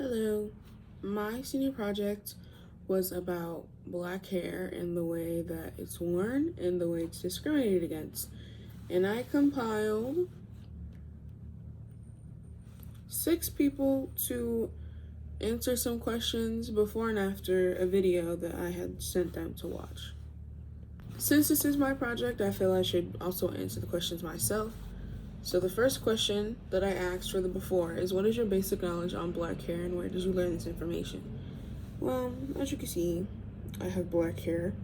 Hello. My senior project was about black hair and the way that it's worn and the way it's discriminated against. And I compiled 6 people to answer some questions before and after a video that I had sent them to watch. Since this is my project, I feel I should also answer the questions myself. So the first question that I asked for the before is, what is your basic knowledge on black hair and where did you learn this information? Well, as you can see, I have black hair.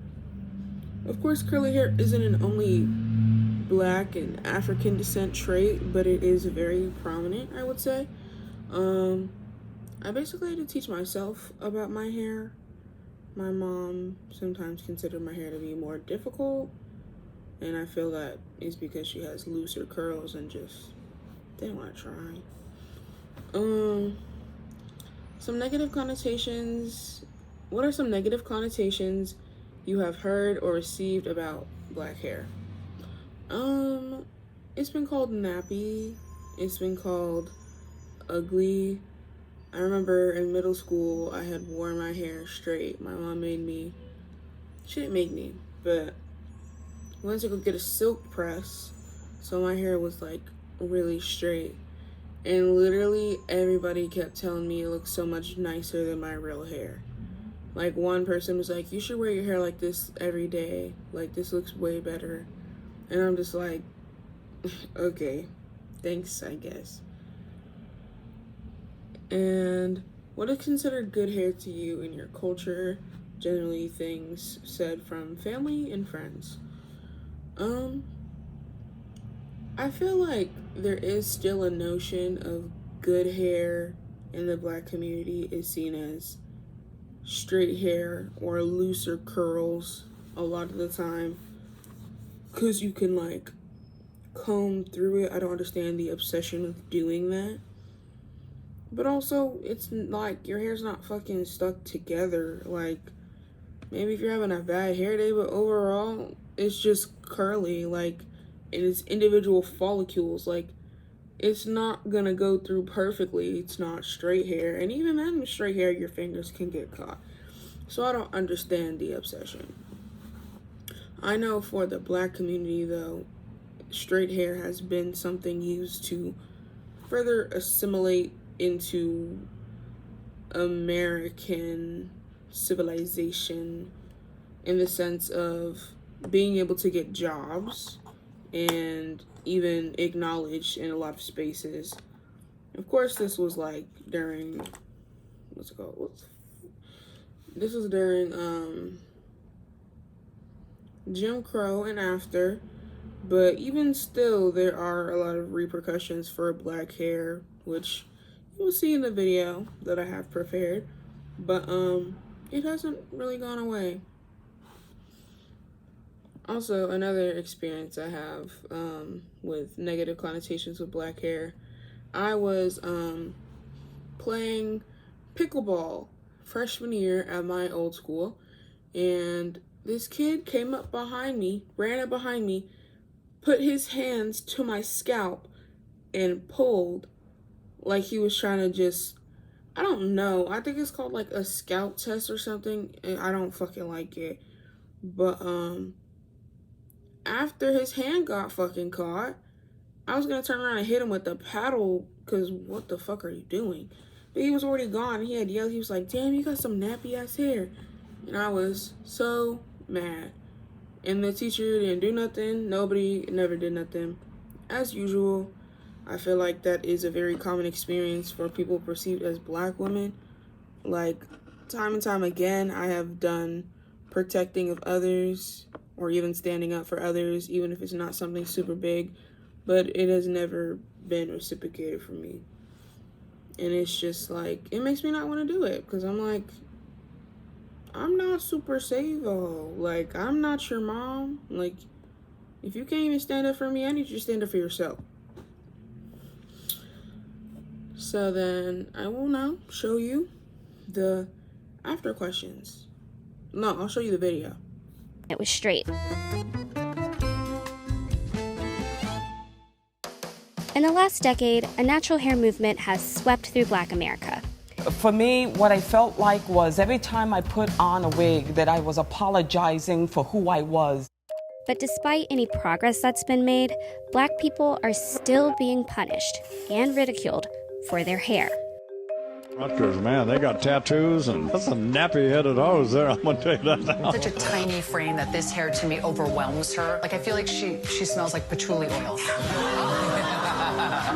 Of course, curly hair isn't an only black and African descent trait, but it is very prominent, I would say. I basically had to teach myself about my hair. My mom sometimes considered my hair to be more difficult, and I feel that is because she has looser curls and just didn't want to try. Some negative connotations. What are some negative connotations you have heard or received about black hair? It's been called nappy. It's been called ugly. I remember in middle school, I had worn my hair straight. My mom made me. She didn't make me, but I went to go get a silk press, so my hair was like really straight. And literally everybody kept telling me it looked so much nicer than my real hair. Like one person was like, you should wear your hair like this every day. Like this looks way better. And I'm just like, okay, thanks, I guess. And what is considered good hair to you in your culture? Generally things said from family and friends. I feel like there is still a notion of good hair in the black community is seen as straight hair or looser curls a lot of the time, because you can like comb through it. I don't understand the obsession of doing that. But also, it's like your hair's not fucking stuck together. Like, maybe if you're having a bad hair day, but overall, it's just curly. Like, and it's individual follicles. Like, it's not gonna go through perfectly. It's not straight hair. And even then, with straight hair, your fingers can get caught. So I don't understand the obsession. I know for the black community, though, straight hair has been something used to further assimilate into American civilization in the sense of being able to get jobs and even acknowledged in a lot of spaces. Of course, this was like during, this was during Jim Crow and after, but even still, there are a lot of repercussions for black hair, which you'll see in the video that I have prepared, but it hasn't really gone away. Also, another experience I have with negative connotations with black hair, I was playing pickleball freshman year at my old school, and this kid came up behind me, ran up behind me, put his hands to my scalp, and pulled like he was trying to just, I don't know, I think it's called like a scalp test or something, and I don't fucking like it. But after his hand got fucking caught, I was gonna turn around and hit him with the paddle, because what the fuck are you doing? But he was already gone. He had yelled, he was like, damn, you got some nappy ass hair. And I was so mad. And the teacher didn't do nothing. Nobody never did nothing. As usual, I feel like that is a very common experience for people perceived as black women. Like, time and time again, I have done protecting of others or even standing up for others, even if it's not something super big, but it has never been reciprocated for me. And it's just like, it makes me not want to do it, because I'm like, I'm not super savo. Like, I'm not your mom. Like, if you can't even stand up for me, I need you to stand up for yourself. So then I will now show you the after questions. No, I'll show you the video. It was straight. In the last decade, a natural hair movement has swept through Black America. For me, what I felt like was every time I put on a wig that I was apologizing for who I was. But despite any progress that's been made, Black people are still being punished and ridiculed for their hair. Rutgers, man, they got tattoos and that's a nappy head of those there, I'm gonna tell you that now. Such a tiny frame that this hair to me overwhelms her. Like I feel like she smells like patchouli oil.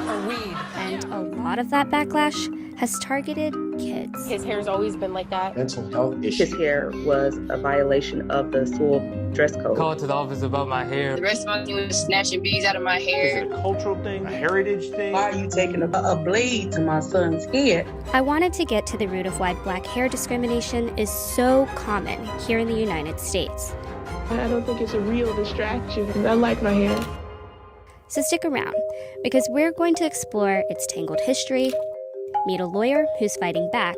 Or weed. And a lot of that backlash has targeted kids. His hair's always been like that. Mental health issues. His hair was a violation of the school dress code. Called to the office about my hair. The rest of my team was snatching beads out of my hair. Is it a cultural thing, a heritage thing? Why are you taking a blade to my son's head? I wanted to get to the root of why Black hair discrimination is so common here in the United States. I don't think it's a real distraction. I like my hair. So stick around, because we're going to explore its tangled history, meet a lawyer who's fighting back,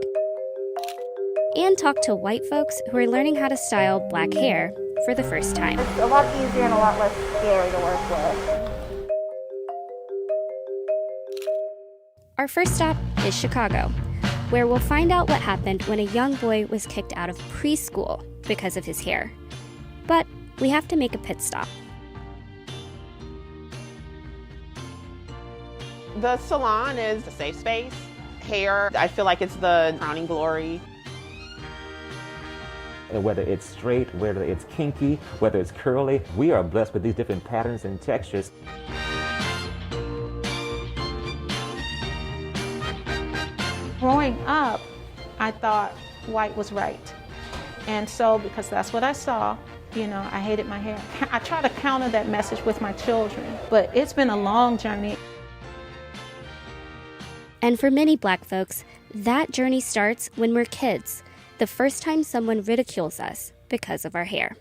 and talk to white folks who are learning how to style Black hair for the first time. It's a lot easier and a lot less scary to work with. Our first stop is Chicago, where we'll find out what happened when a young boy was kicked out of preschool because of his hair. But we have to make a pit stop. The salon is a safe space. Hair, I feel like it's the crowning glory. Whether it's straight, whether it's kinky, whether it's curly, we are blessed with these different patterns and textures. Growing up, I thought white was right. And so, because that's what I saw, I hated my hair. I try to counter that message with my children, but it's been a long journey. And for many Black folks, that journey starts when we're kids, the first time someone ridicules us because of our hair.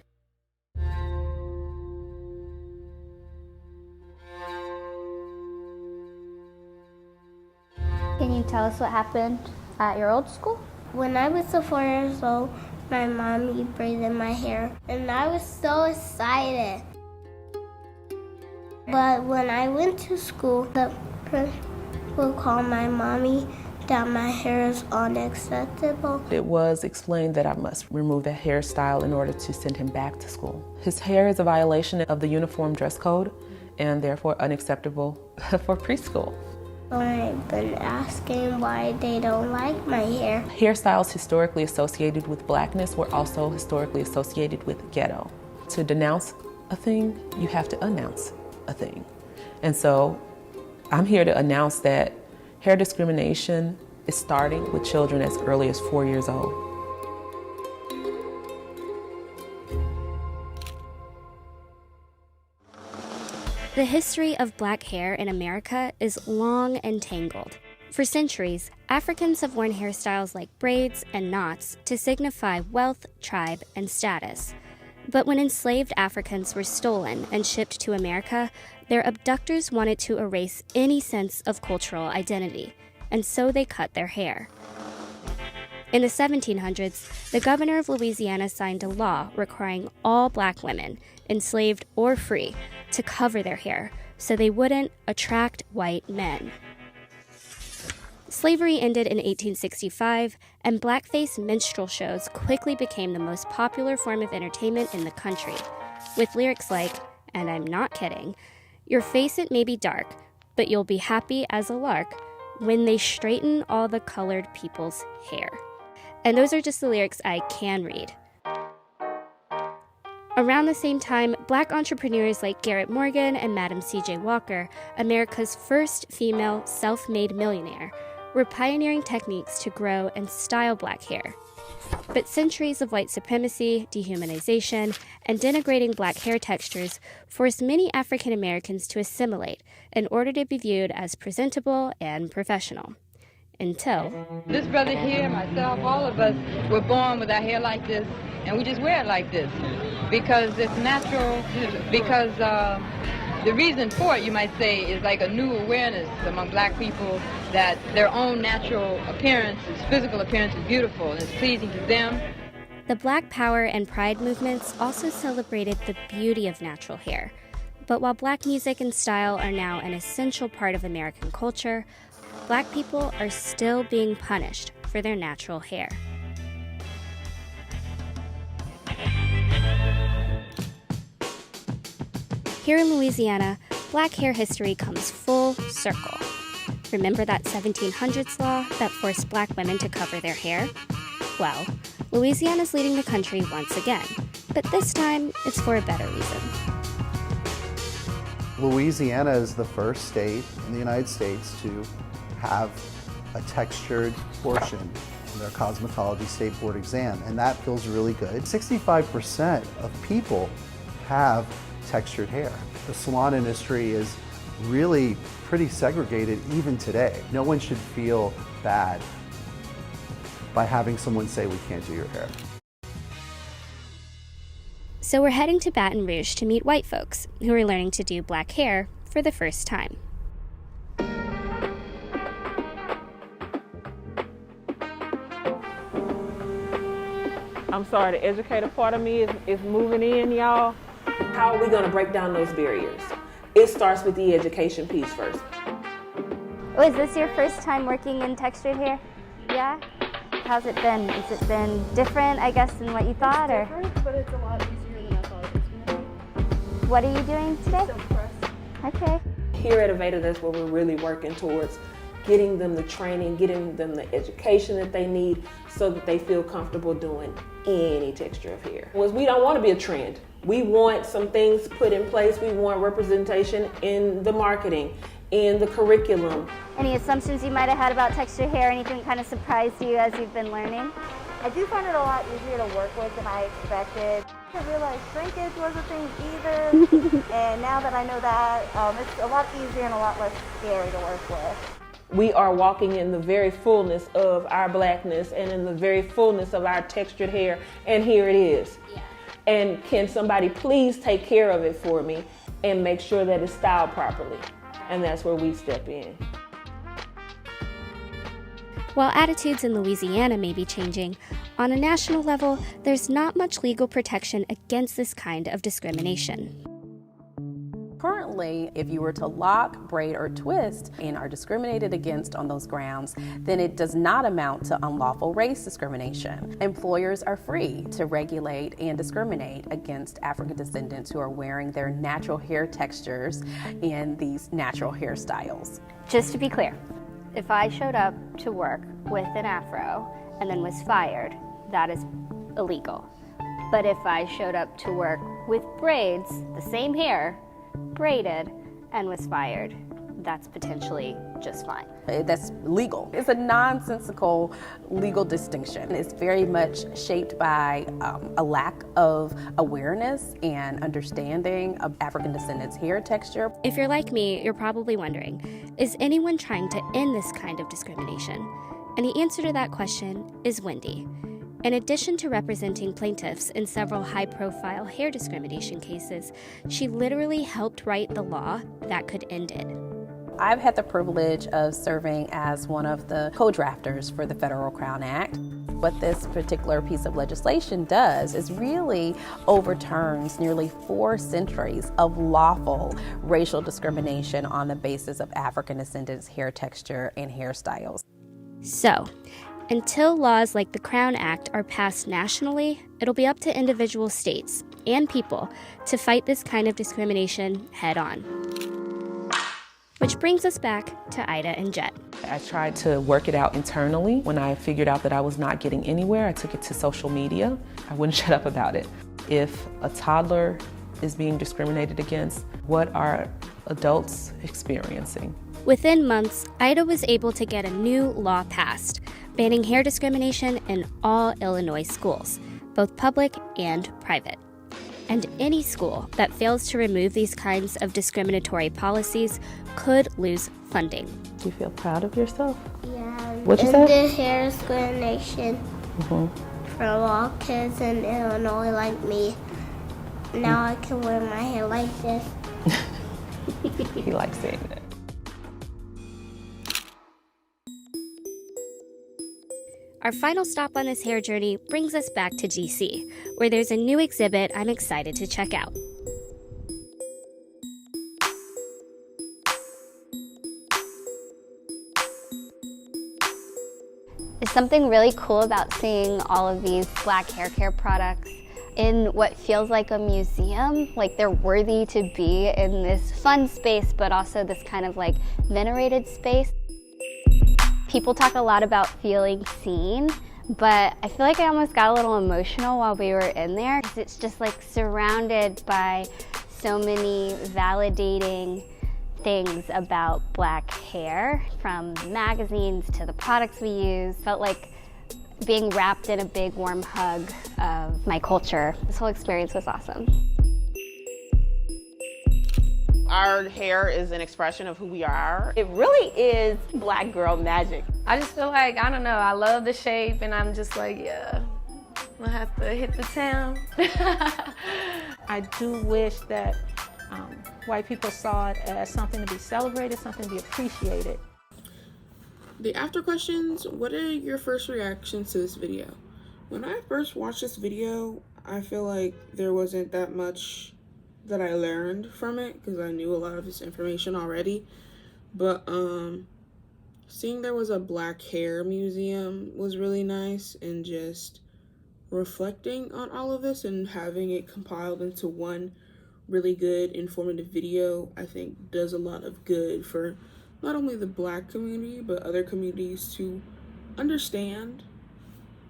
Can you tell us what happened at your old school? When I was 4 years old, my mommy braided my hair, and I was so excited. But when I went to school, the principal called my mommy that my hair is unacceptable. It was explained that I must remove the hairstyle in order to send him back to school. His hair is a violation of the uniform dress code and therefore unacceptable for preschool. I've been asking why they don't like my hair. Hairstyles historically associated with Blackness were also historically associated with ghetto. To denounce a thing, you have to announce a thing. And so I'm here to announce that hair discrimination is starting with children as early as 4 years old. The history of Black hair in America is long and tangled. For centuries, Africans have worn hairstyles like braids and knots to signify wealth, tribe, and status. But when enslaved Africans were stolen and shipped to America, their abductors wanted to erase any sense of cultural identity, and so they cut their hair. In the 1700s, the governor of Louisiana signed a law requiring all Black women, enslaved or free, to cover their hair so they wouldn't attract white men. Slavery ended in 1865, and blackface minstrel shows quickly became the most popular form of entertainment in the country, with lyrics like, and I'm not kidding, "Your face it may be dark, but you'll be happy as a lark when they straighten all the colored people's hair." And those are just the lyrics I can read. Around the same time, Black entrepreneurs like Garrett Morgan and Madam C.J. Walker, America's first female self-made millionaire, were pioneering techniques to grow and style Black hair. But centuries of white supremacy, dehumanization, and denigrating Black hair textures forced many African Americans to assimilate in order to be viewed as presentable and professional. Until this brother here, myself, all of us were born with our hair like this, and we just wear it like this because it's natural, because the reason for it, you might say, is like a new awareness among Black people that their own natural appearance, physical appearance, is beautiful and is pleasing to them. The Black Power and Pride movements also celebrated the beauty of natural hair. But while Black music and style are now an essential part of American culture, Black people are still being punished for their natural hair. Here in Louisiana, black hair history comes full circle. Remember that 1700s law that forced black women to cover their hair? Well, Louisiana's leading the country once again, but this time it's for a better reason. Louisiana is the first state in the United States to have a textured portion in their cosmetology state board exam, and that feels really good. 65% of people have textured hair. The salon industry is really pretty segregated even today. No one should feel bad by having someone say we can't do your hair. So we're heading to Baton Rouge to meet white folks who are learning to do black hair for the first time. I'm sorry, the educator part of me is moving in, y'all. How are we going to break down those barriers? It starts with the education piece first. Oh, is this your first time working in textured hair? Yeah? How's it been? Has it been different, I guess, than what you thought? It's different, but it's a lot easier than I thought it was going to be. What are you doing today? Silk press. Okay. Here at Aveda, that's where we're really working towards getting them the training, getting them the education that they need so that they feel comfortable doing any texture of hair. We don't want to be a trend. We want some things put in place. We want representation in the marketing, in the curriculum. Any assumptions you might have had about textured hair? Anything that kind of surprised you as you've been learning? I do find it a lot easier to work with than I expected. I didn't realize shrinkage was a thing either, and now that I know that, it's a lot easier and a lot less scary to work with. We are walking in the very fullness of our blackness and in the very fullness of our textured hair, and here it is. Yeah. And can somebody please take care of it for me and make sure that it's styled properly? And that's where we step in. While attitudes in Louisiana may be changing, on a national level, there's not much legal protection against this kind of discrimination. Currently, if you were to lock, braid, or twist and are discriminated against on those grounds, then it does not amount to unlawful race discrimination. Employers are free to regulate and discriminate against African descendants who are wearing their natural hair textures and these natural hairstyles. Just to be clear, if I showed up to work with an afro and then was fired, that is illegal. But if I showed up to work with braids, the same hair, braided, and was fired, that's potentially just fine. That's legal. It's a nonsensical legal distinction. It's very much shaped by a lack of awareness and understanding of African descendants' hair texture. If you're like me, you're probably wondering, is anyone trying to end this kind of discrimination? And the answer to that question is Wendy. In addition to representing plaintiffs in several high-profile hair discrimination cases, she literally helped write the law that could end it. I've had the privilege of serving as one of the co-drafters for the Federal Crown Act. What this particular piece of legislation does is really overturns nearly 4 centuries of lawful racial discrimination on the basis of African descendants' hair texture and hairstyles. So, until laws like the Crown Act are passed nationally, it'll be up to individual states and people to fight this kind of discrimination head on. Which brings us back to Ida and Jet. I tried to work it out internally. When I figured out that I was not getting anywhere, I took it to social media. I wouldn't shut up about it. If a toddler is being discriminated against, what are adults experiencing? Within months, Ida was able to get a new law passed, banning hair discrimination in all Illinois schools, both public and private. And any school that fails to remove these kinds of discriminatory policies could lose funding. Do you feel proud of yourself? Yeah. What'd you say? The hair discrimination for all kids in Illinois like me. Now I can wear my hair like this. He likes saying that. Our final stop on this hair journey brings us back to DC, where there's a new exhibit I'm excited to check out. Is something really cool about seeing all of these black hair care products in what feels like a museum. Like they're worthy to be in this fun space, but also this kind of like venerated space. People talk a lot about feeling seen, but I feel like I almost got a little emotional while we were in there. It's just like surrounded by so many validating things about black hair, from magazines to the products we use. Felt like being wrapped in a big warm hug of my culture. This whole experience was awesome. Our hair is an expression of who we are. It really is black girl magic. I just feel like, I don't know, I love the shape and I'm just like, yeah, I'm gonna have to hit the town. I do wish that white people saw it as something to be celebrated, something to be appreciated. The after questions, what are your first reactions to this video? When I first watched this video, I feel like there wasn't that much that I learned from it because I knew a lot of this information already. But seeing there was a black hair museum was really nice, and just reflecting on all of this and having it compiled into one really good informative video, I think does a lot of good for not only the black community but other communities to understand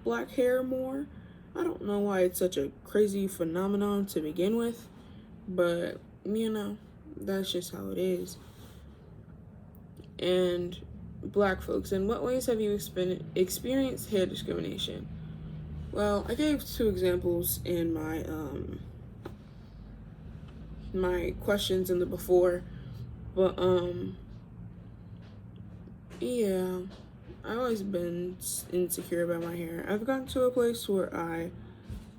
black hair more. I don't know why it's such a crazy phenomenon to begin with, but you know, that's just how it is. And black folks, in what ways have you experienced hair discrimination? Well, I gave 2 examples in my my questions in the before, but yeah, I've always been insecure about my hair. I've gotten to a place where I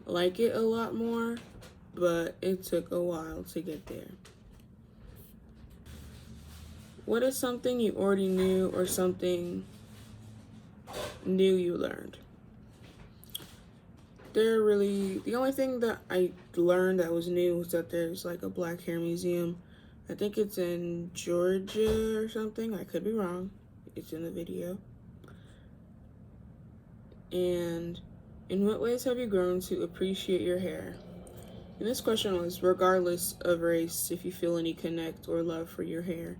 like it a lot more, but it took a while to get there. What is something you already knew or something new you learned? The only thing that I learned that was new was that there's like a black hair museum. I think it's in Georgia or something. I could be wrong. It's in the video. And in what ways have you grown to appreciate your hair? And this question was regardless of race, if you feel any connect or love for your hair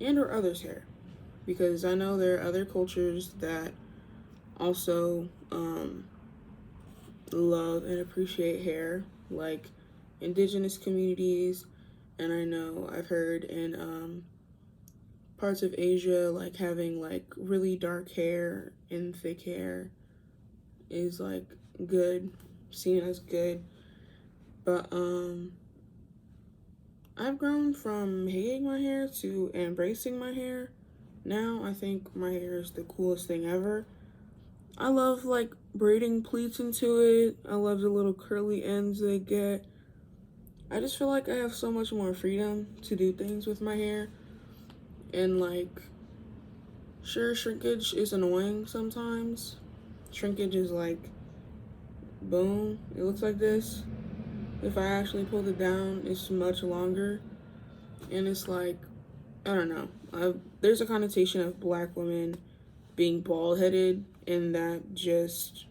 and or others' hair. Because I know there are other cultures that also love and appreciate hair, like indigenous communities, and I know I've heard in parts of Asia, like having like really dark hair and thick hair is like good, seen as good. But I've grown from hating my hair to embracing my hair. Now I think my hair is the coolest thing ever. I love like braiding pleats into it. I love the little curly ends they get. I just feel like I have so much more freedom to do things with my hair. And like, sure, shrinkage is annoying sometimes. Shrinkage is like, boom, it looks like this. If I actually pulled it down, it's much longer. And it's like, I don't know. There's a connotation of black women being bald-headed, and that just...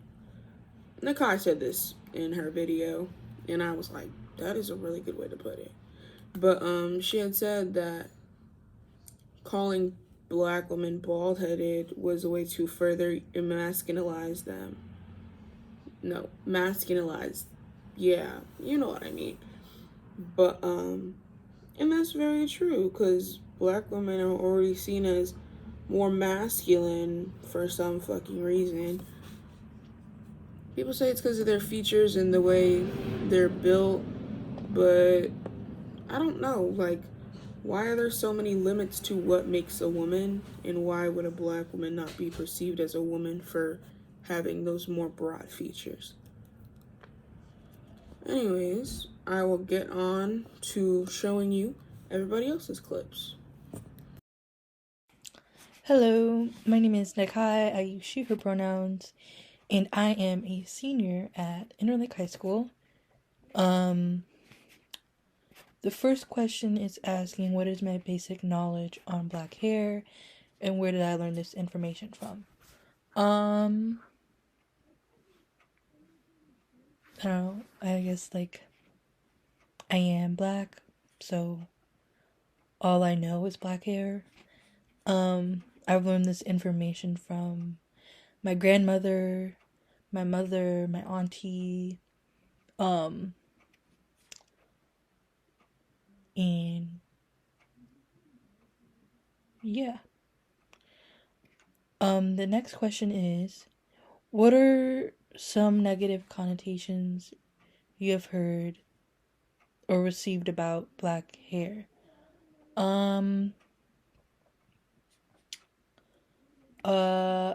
Nakai said this in her video, and I was like, that is a really good way to put it. But she had said that calling black women bald-headed was a way to further emasculinize them. No, masculinize. Yeah, you know what I mean. But, and that's very true, because black women are already seen as more masculine for some fucking reason. People say it's because of their features and the way they're built, but I don't know, like, why are there so many limits to what makes a woman, and why would a black woman not be perceived as a woman for having those more broad features? Anyways, I will get on to showing you everybody else's clips. Hello, my name is Nakai. I use she, her pronouns, and I am a senior at Interlake High School. The first question is asking, what is my basic knowledge on black hair, and where did I learn this information from? Um, I don't know. I guess like I am black, so all I know is black hair. I've learned this information from my grandmother, my mother, my auntie, and yeah. The next question is, what are some negative connotations you have heard or received about black hair?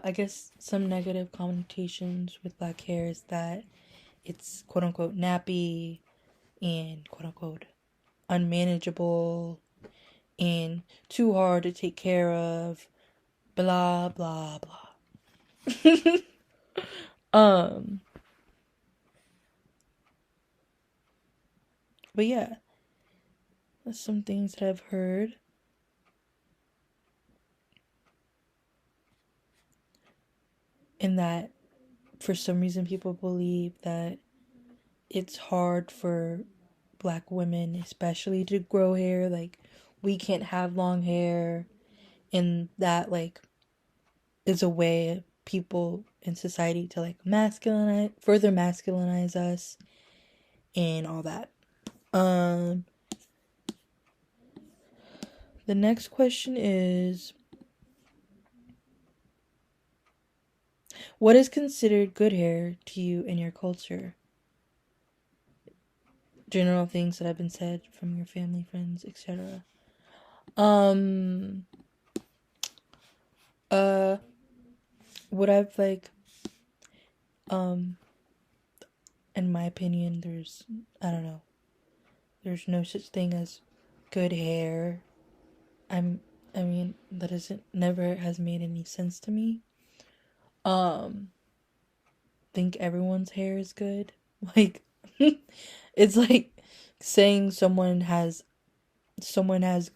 I guess some negative connotations with black hair is that it's quote unquote nappy and quote unquote unmanageable and too hard to take care of, blah blah blah. um but yeah, that's some things that I've heard. And that for some reason people believe that it's hard for black women especially to grow hair, like we can't have long hair, and that like is a way people in society to like further masculinize us and all that. The next question is, what is considered good hair to you in your culture? General things that have been said from your family, friends, etc. What I've like, in my opinion, I don't know, there's no such thing as good hair. I mean, that isn't, never has made any sense to me. Think everyone's hair is good. Like, it's like saying someone has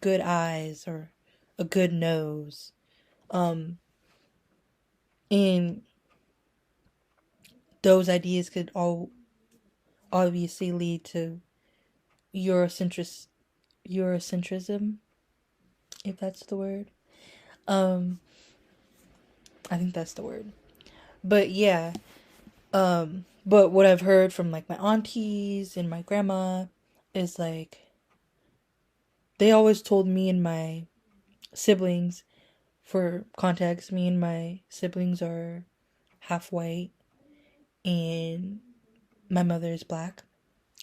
good eyes or a good nose. And those ideas could all obviously lead to Eurocentrism, if that's the word. I think that's the word. But yeah, but what I've heard from like my aunties and my grandma is like they always told me and my siblings, for context, me and my siblings are half white and my mother is black,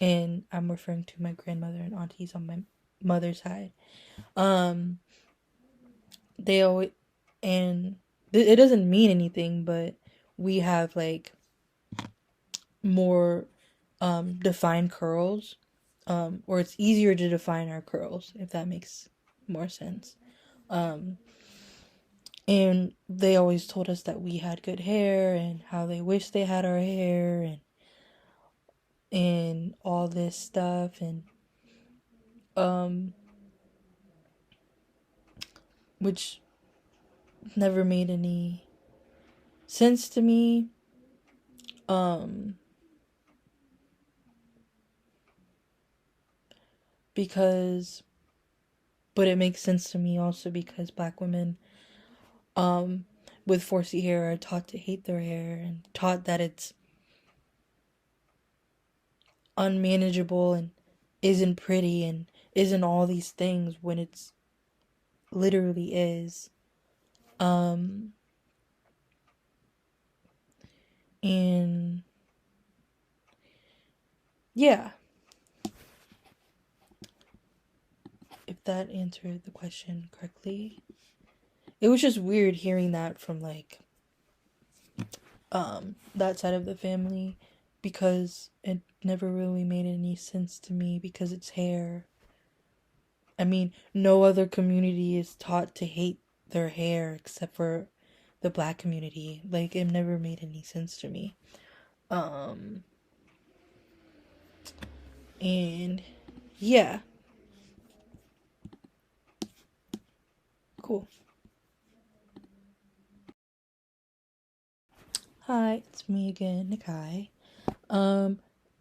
and I'm referring to my grandmother and aunties on my mother's side. They always, and it doesn't mean anything, but we have like more defined curls, or it's easier to define our curls, if that makes more sense. And they always told us that we had good hair and how they wish they had our hair and all this stuff, and which never made any sense to me. Because, but it makes sense to me also because black women with 4C hair are taught to hate their hair and taught that it's unmanageable and isn't pretty and isn't all these things when it's literally is. And yeah, if that answered the question correctly. It was just weird hearing that from like that side of the family, because it never really made any sense to me because it's hair. I mean, no other community is taught to hate their hair except for the black community. Like, it never made any sense to me. And yeah. Cool. Hi, it's me again, Nakai.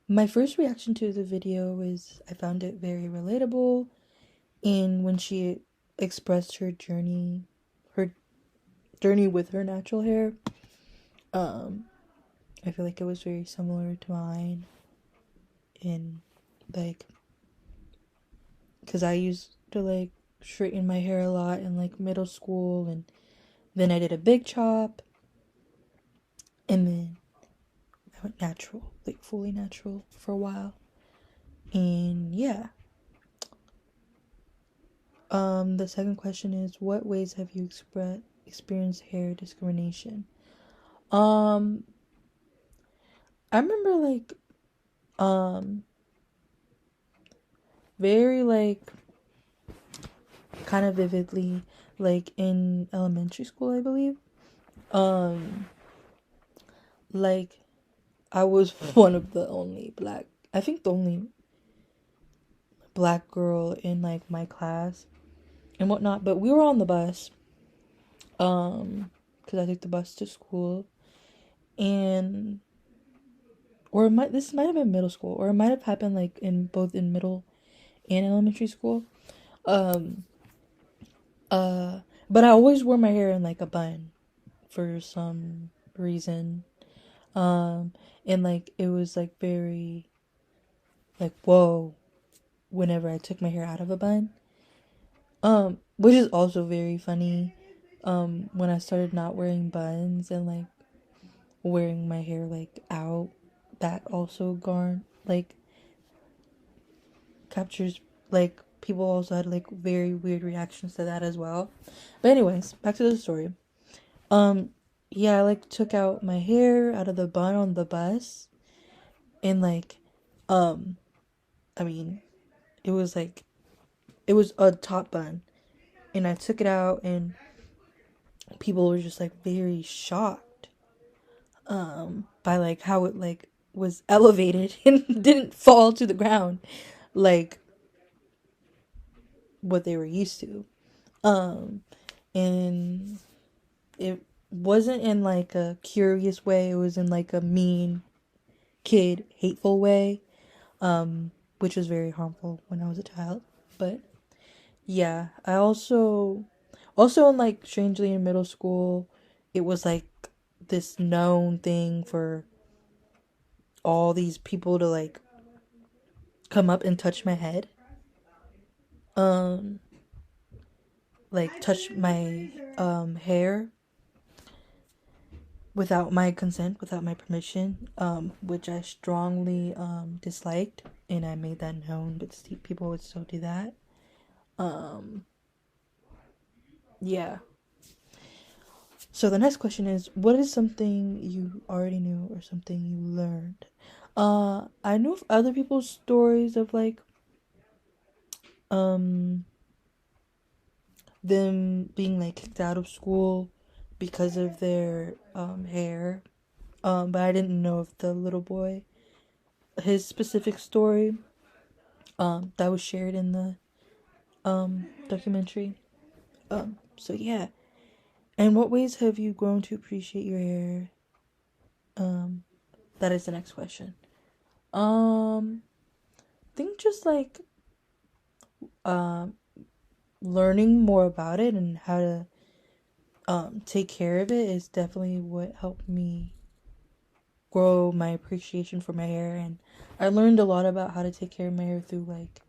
My first reaction to the video was I found it very relatable, and when she expressed her journey with her natural hair, I feel like it was very similar to mine, in like, because I used to like straighten my hair a lot in like middle school, and then I did a big chop, and then I went natural, like fully natural for a while. And yeah. The second question is, what ways have you experienced hair discrimination? I remember like very like kind of vividly, like in elementary school, I believe. Like I was one of the only the only black girl in like my class and whatnot, but we were on the bus because I took the bus to school, and this might have been middle school, or it might have happened like in both in middle and elementary school. But I always wore my hair in like a bun for some reason. And like it was like very like whoa whenever I took my hair out of a bun. Which is also very funny. When I started not wearing buns and like wearing my hair like out, that also captures like people also had like very weird reactions to that as well. But anyways, back to the story. Yeah, I like took out my hair out of the bun on the bus, and like I mean it was a top bun, and I took it out, and people were just like very shocked by like how it like was elevated and didn't fall to the ground like what they were used to. And it wasn't in like a curious way, it was in like a mean kid hateful way, which was very harmful when I was a child. But yeah, I also in like strangely in middle school, it was like this known thing for all these people to like come up and touch my head, like touch my hair without my consent, without my permission, which I strongly disliked, and I made that known, but people would still do that. Yeah. So the next question is, what is something you already knew or something you learned? I knew of other people's stories of like them being like kicked out of school because of their hair. But I didn't know of the little boy, his specific story that was shared in the documentary. So yeah. And what ways have you grown to appreciate your hair? That is the next question. I think just like learning more about it and how to take care of it is definitely what helped me grow my appreciation for my hair. And I learned a lot about how to take care of my hair through like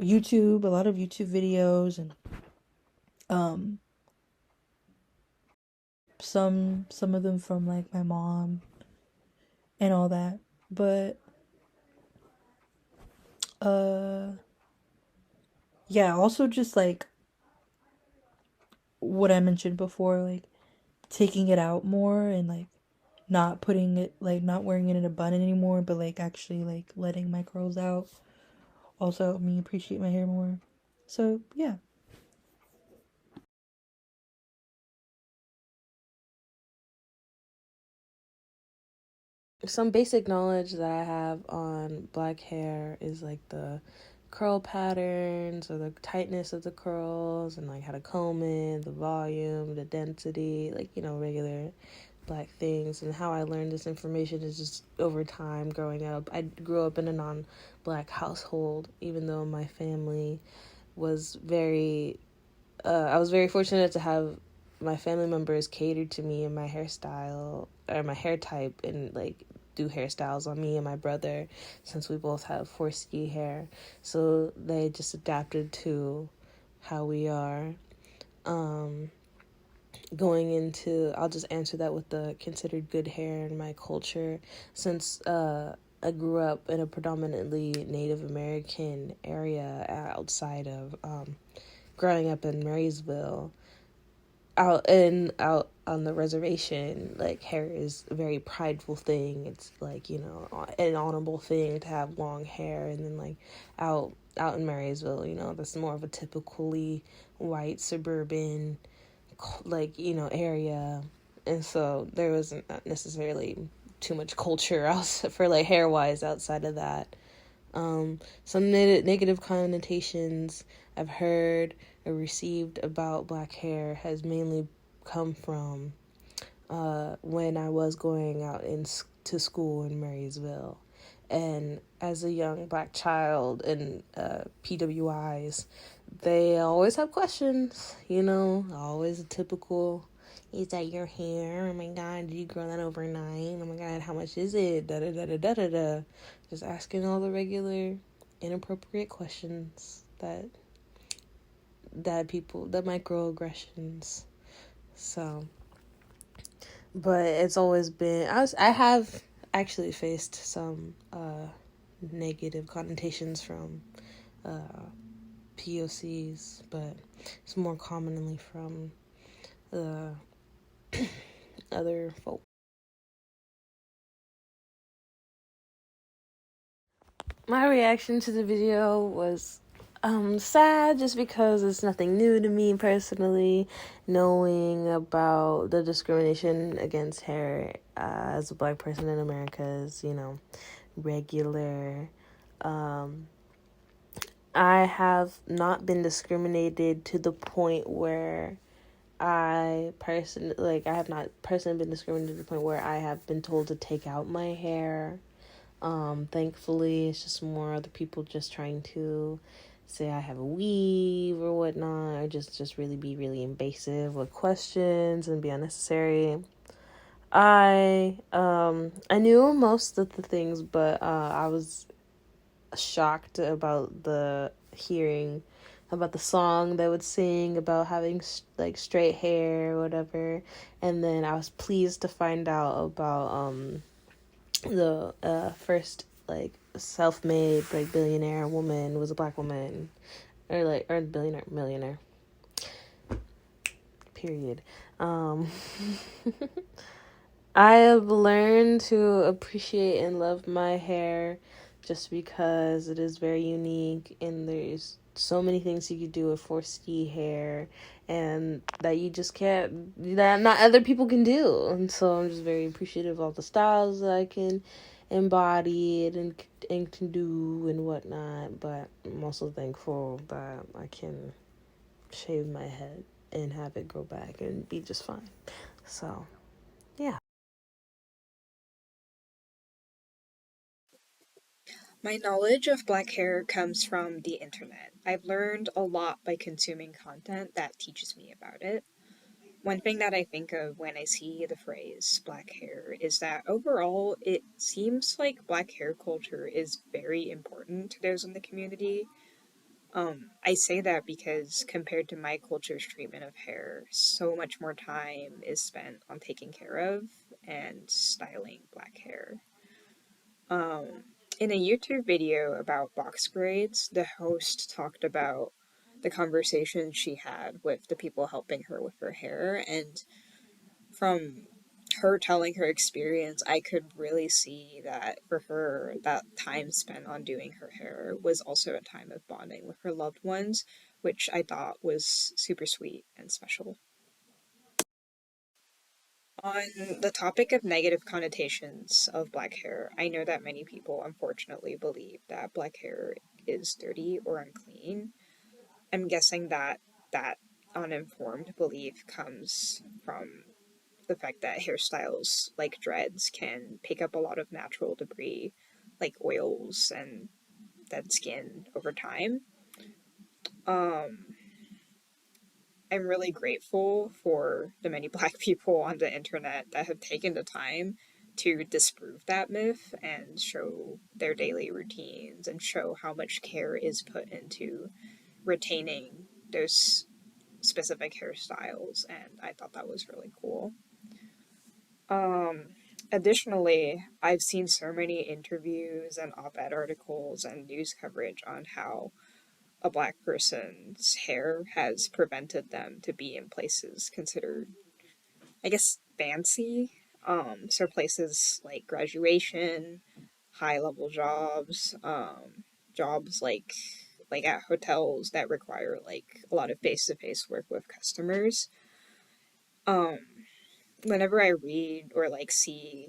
YouTube, a lot of YouTube videos, and some of them from like my mom and all that. But yeah, also just like what I mentioned before, like taking it out more and like not putting it, like not wearing it in a bun anymore, but like actually like letting my curls out also helped me appreciate my hair more. So yeah. Some basic knowledge that I have on black hair is like the curl patterns or the tightness of the curls and like how to comb it, the volume, the density, like, you know, regular black things, and how I learned this information is just over time growing up. I grew up in a non-black household, even though my family was very I was very fortunate to have my family members cater to me and my hairstyle or my hair type, and like do hairstyles on me and my brother, since we both have 4C hair. So they just adapted to how we are. Going into, I'll just answer that with the considered good hair in my culture, since I grew up in a predominantly Native American area outside of growing up in Marysville. Out on the reservation, like, hair is a very prideful thing. It's like, you know, an honorable thing to have long hair. And then like out in Marysville, you know, that's more of a typically white suburban, like, you know, area. And so there wasn't necessarily too much culture else for like hair wise outside of that. Some negative connotations I've heard or received about black hair has mainly come from when I was going out to school in Marysville. And as a young black child in PWIs, they always have questions, you know, always a typical, is that your hair? Oh my God, did you grow that overnight? Oh my God, how much is it? Da da da da da da da. Just asking all the regular inappropriate questions that microaggressions. So, but it's always been, I have actually faced some negative connotations from POCs, but it's more commonly from other folk. My reaction to the video was sad, just because it's nothing new to me personally. Knowing about the discrimination against hair as a black person in America is, you know, regular. I have not been discriminated to the point where I have not personally been discriminated to the point where I have been told to take out my hair. Thankfully, it's just more other people just trying to say I have a weave or whatnot, or just really be really invasive with questions and be unnecessary. I knew most of the things, but I was shocked about about the song they would sing about having like straight hair or whatever. And then I was pleased to find out about the first like self-made like billionaire woman was a black woman, or billionaire millionaire, period. I have learned to appreciate and love my hair just because it is very unique, and there's so many things you could do with 4C hair, and that you just can't, that not other people can do. And so I'm just very appreciative of all the styles that I can embody it and can do and whatnot. But I'm also thankful that I can shave my head and have it grow back and be just fine. So, yeah. My knowledge of black hair comes from the internet. I've learned a lot by consuming content that teaches me about it. One thing that I think of when I see the phrase black hair is that overall it seems like black hair culture is very important to those in the community. I say that because compared to my culture's treatment of hair, so much more time is spent on taking care of and styling black hair. Um, in a YouTube video about box braids, the host talked about the conversation she had with the people helping her with her hair, and from her telling her experience, I could really see that for her, that time spent on doing her hair was also a time of bonding with her loved ones, which I thought was super sweet and special. On the topic of negative connotations of black hair, I know that many people unfortunately believe that black hair is dirty or unclean. I'm guessing that that uninformed belief comes from the fact that hairstyles like dreads can pick up a lot of natural debris, like oils and dead skin over time. I'm really grateful for the many Black people on the internet that have taken the time to disprove that myth and show their daily routines and show how much care is put into retaining those specific hairstyles, and I thought that was really cool. Additionally, I've seen so many interviews and op-ed articles and news coverage on how a Black person's hair has prevented them to be in places considered, I guess, fancy. So places like graduation, high-level jobs, jobs like at hotels that require like a lot of face-to-face work with customers. Whenever I read or like see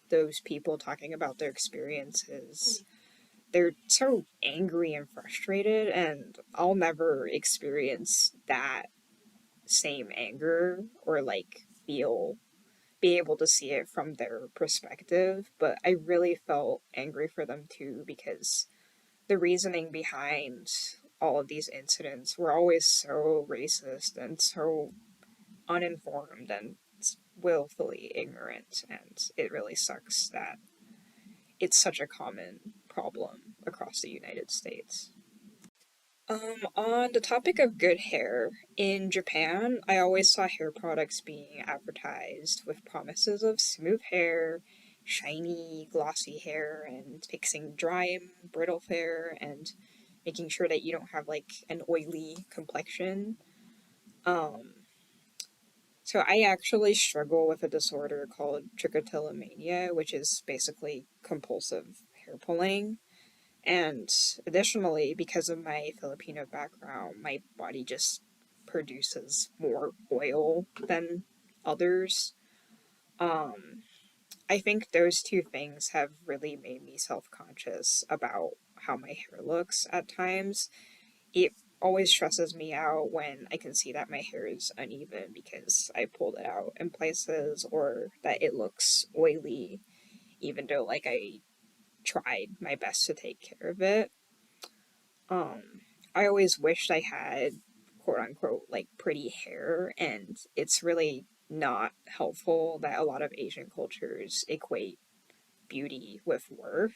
those people talking about their experiences, they're so angry and frustrated, and I'll never experience that same anger or like be able to see it from their perspective. But I really felt angry for them too, because the reasoning behind all of these incidents were always so racist and so uninformed and willfully ignorant, and it really sucks that it's such a common problem across the United States. On the topic of good hair, in Japan, I always saw hair products being advertised with promises of smooth hair, shiny, glossy hair, and fixing dry and brittle hair, and making sure that you don't have like an oily complexion. So I actually struggle with a disorder called trichotillomania, which is basically compulsive hair pulling. And additionally, because of my Filipino background, my body just produces more oil than others. I think those two things have really made me self-conscious about how my hair looks at times. It always stresses me out when I can see that my hair is uneven because I pulled it out in places, or that it looks oily, even though like I tried my best to take care of it. I always wished I had quote unquote like pretty hair, and it's really not helpful that a lot of Asian cultures equate beauty with worth.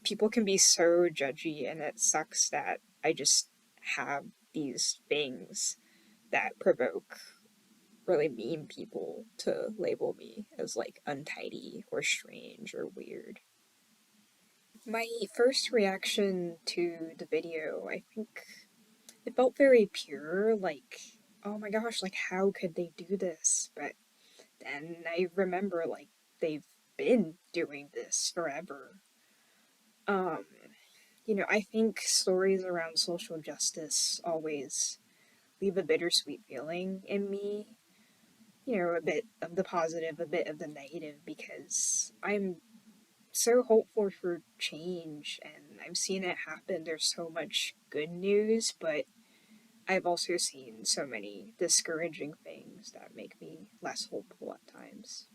People can be so judgy, and it sucks that I just have these things that provoke really mean people to label me as like untidy or strange or weird. My first reaction to the video, I think it felt very pure, like, oh my gosh, like how could they do this? But then I remember like they've been doing this forever. I think stories around social justice always leave a bittersweet feeling in me. A bit of the positive, a bit of the negative, because I'm so hopeful for change and I've seen it happen. There's so much good news, but I've also seen so many discouraging things that make me less hopeful at times.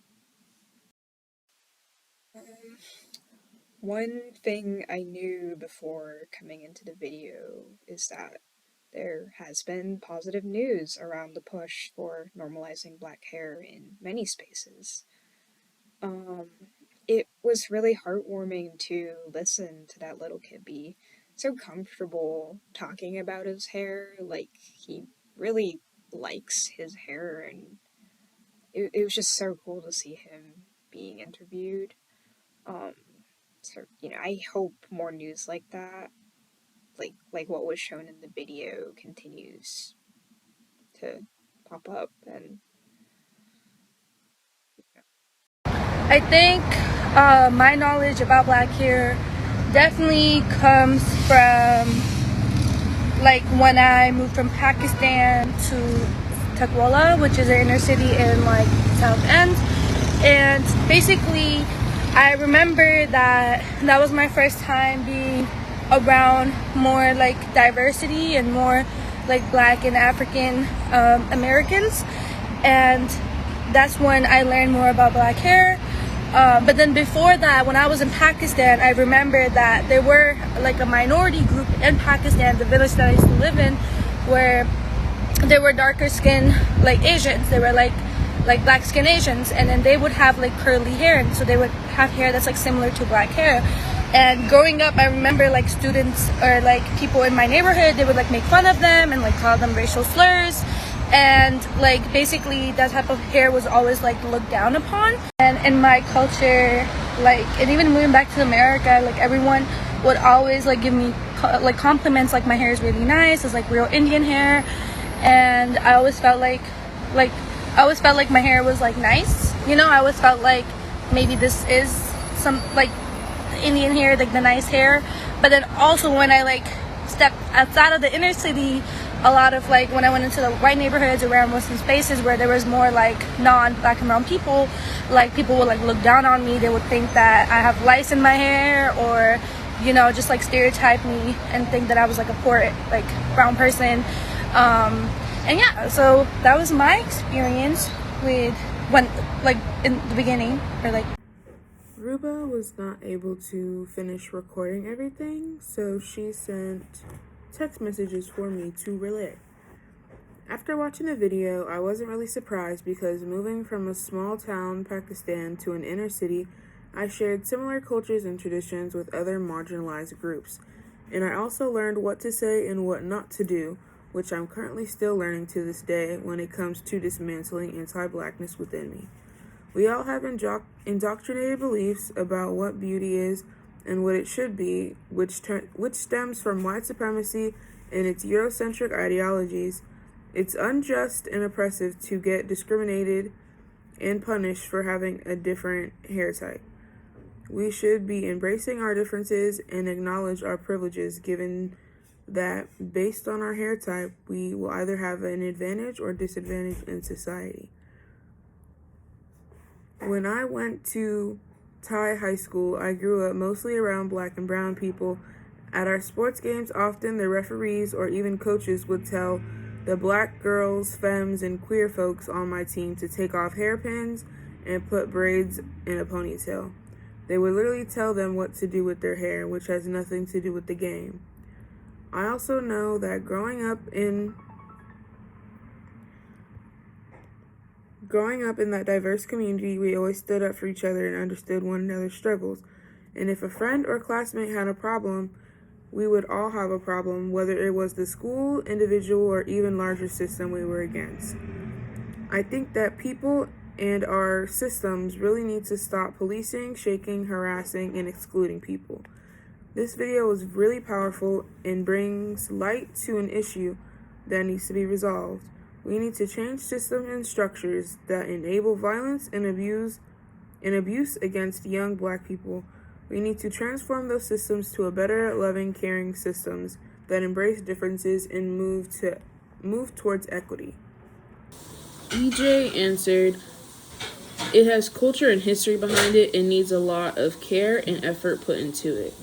One thing I knew before coming into the video is that there has been positive news around the push for normalizing Black hair in many spaces. It was really heartwarming to listen to that little kid be so comfortable talking about his hair, like he really likes his hair, and it was just so cool to see him being interviewed. I hope more news like that, like what was shown in the video, continues to pop up. And I think my knowledge about Black hair definitely comes from like when I moved from Pakistan to Takwala, which is an inner city in like South End, and basically I remember that was my first time being around more like diversity and more like Black and African Americans, and that's when I learned more about black hair. But then before that, when I was in Pakistan, I remember that there were like a minority group in Pakistan, the village that I used to live in, where there were darker skinned like Asians. They were like black skin Asians, and then they would have like curly hair, and so they would have hair that's like similar to black hair. And growing up, I remember like students or like people in my neighborhood, they would like make fun of them and like call them racial slurs. And like basically that type of hair was always like looked down upon. And in my culture, like, and even moving back to America, like everyone would always like give me like compliments, like my hair is really nice, it's like real Indian hair. And I always felt like my hair was like nice, you know. I always felt like maybe this is some like Indian hair, like the nice hair. But then also when I like stepped outside of the inner city, a lot of like when I went into the white neighborhoods around Muslim spaces where there was more like non-black and brown people, like people would like look down on me. They would think that I have lice in my hair, or you know, just like stereotype me and think that I was like a poor like brown person. And yeah, so that was my experience with when like in the beginning, or like Ruba was not able to finish recording everything, so she sent text messages for me to relay. After watching the video, I wasn't really surprised because moving from a small town, Pakistan, to an inner city, I shared similar cultures and traditions with other marginalized groups. And I also learned what to say and what not to do, which I'm currently still learning to this day when it comes to dismantling anti-blackness within me. We all have indoctrinated beliefs about what beauty is and what it should be, which stems from white supremacy and its Eurocentric ideologies. It's unjust and oppressive to get discriminated and punished for having a different hair type. We should be embracing our differences and acknowledge our privileges, given that based on our hair type, we will either have an advantage or disadvantage in society. When I went to Thai high school, I grew up mostly around black and brown people. At our sports games, often the referees or even coaches would tell the black girls, femmes, and queer folks on my team to take off hairpins and put braids in a ponytail. They would literally tell them what to do with their hair, which has nothing to do with the game. I also know that growing up in that diverse community, we always stood up for each other and understood one another's struggles. And if a friend or classmate had a problem, we would all have a problem, whether it was the school, individual, or even larger system we were against. I think that people and our systems really need to stop policing, shaking, harassing, and excluding people. This video is really powerful and brings light to an issue that needs to be resolved. We need to change systems and structures that enable violence and abuse against young black people. We need to transform those systems to a better, loving, caring systems that embrace differences and move towards equity. EJ answered, "It has culture and history behind it and needs a lot of care and effort put into it.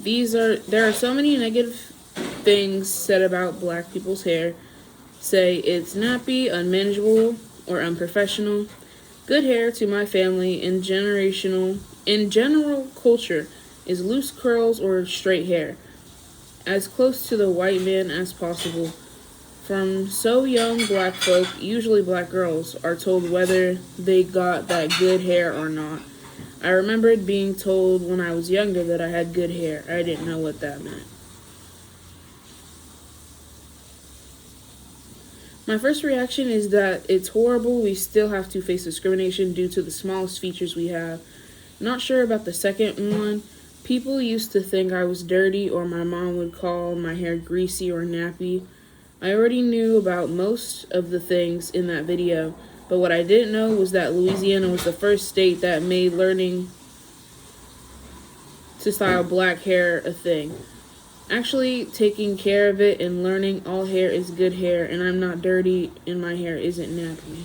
There are so many negative things said about black people's hair. Say it's nappy, unmanageable, or unprofessional. Good hair to my family in general culture is loose curls or straight hair, as close to the white man as possible. From so young, black folk, usually black girls, are told whether they got that good hair or not. I remembered being told when I was younger that I had good hair. I didn't know what that meant. My first reaction is that it's horrible. We still have to face discrimination due to the smallest features we have. Not sure about the second one. People used to think I was dirty, or my mom would call my hair greasy or nappy. I already knew about most of the things in that video, but what I didn't know was that Louisiana was the first state that made learning to style black hair a thing. Actually taking care of it and learning all hair is good hair, and I'm not dirty and my hair isn't nappy."